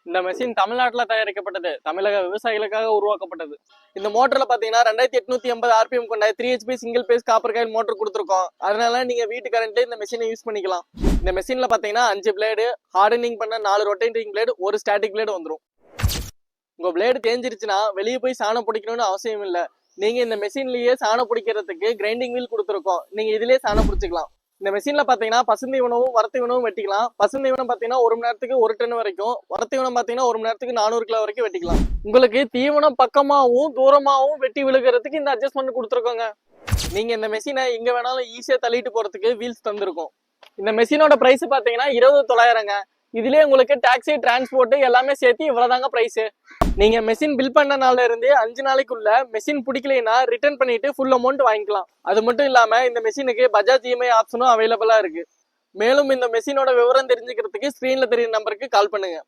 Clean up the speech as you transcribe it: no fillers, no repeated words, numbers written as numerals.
இந்த மெஷின் தமிழ்நாட்டுல தயாரிக்கப்பட்டது, தமிழக விவசாயிகளுக்காக உருவாக்கப்பட்டது. இந்த மோட்டர்ல பாத்தீங்கன்னா 2880 ஆர்பிஎம் கொண்ட 3 HP single phase copper coil motor கொடுத்துருக்கோம். அதனால நீங்க வீட்டு கரண்ட்ல இந்த மெஷினை யூஸ் பண்ணிக்கலாம். இந்த மெஷின்ல பாத்தீங்கன்னா 5 பிளேடு, ஹார்டனிங் பண்ண 4 ரொட்டேட்டிங் பிளேடு, ஒரு ஸ்டாட்டிக் பிளேடு வந்துடும். உங்க பிளேடு தேஞ்சிருச்சுன்னா வெளியே போய் சாணம் பிடிக்கணும்னு அவசியம் இல்லை. நீங்க இந்த மெஷின்லயே சாணம் பிடிக்கிறதுக்கு கிரைண்டிங் வீல் கொடுத்துருக்கோம். நீங்க இதுலயே சாணம் பிடிச்சிக்கலாம். இந்த மெஷின்ல பாத்தீங்கன்னா பசுந்தை உணவும் வரத்தை உணவும் வெட்டிக்கலாம். பசுந்தை உணவு பாத்தீங்கன்னா 1 மணி நேரத்துக்கு 1 டன் வரைக்கும், வரத்தை உணவு பாத்தீங்கன்னா 1 மணி நேரத்துக்கு 400 கிலோ வரைக்கும் வெட்டிக்கலாம். உங்களுக்கு தீவனம் பக்கமாவும் தூரமாவும் வெட்டி விழுகிறதுக்கு இந்த அட்ஜஸ்ட்மெண்ட் கொடுத்துருக்கோங்க. நீங்க இந்த மெஷினை இங்க வேணாலும் ஈஸியா தள்ளிட்டு போறதுக்கு வீல்ஸ் தந்திருக்கும். இந்த மெஷினோட பிரைஸ் பாத்தீங்கன்னா 29,000ங்க. இதுலயே உங்களுக்கு டாக்ஸி, டிரான்ஸ்போர்ட் எல்லாமே சேர்த்து இவ்வளவுதாங்க பிரைஸ். நீங்க மெஷின் பில் பண்ண நாள்ல இருந்து 5 நாளைக்குள்ள மெஷின் பிடிக்கலைன்னா ரிட்டர்ன் பண்ணிட்டு ஃபுல் அமௌண்ட் வாங்கிக்கலாம். அது மட்டும் இல்லாம இந்த மெஷினுக்கு பஜாஜ் இஎம்ஐ ஆப்ஷனும் அவைலபிளா இருக்கு. மேலும் இந்த மெஷினோட விவரம் தெரிஞ்சுக்கிறதுக்கு ஸ்கிரீன்ல தெரியுற நம்பருக்கு கால் பண்ணுங்க.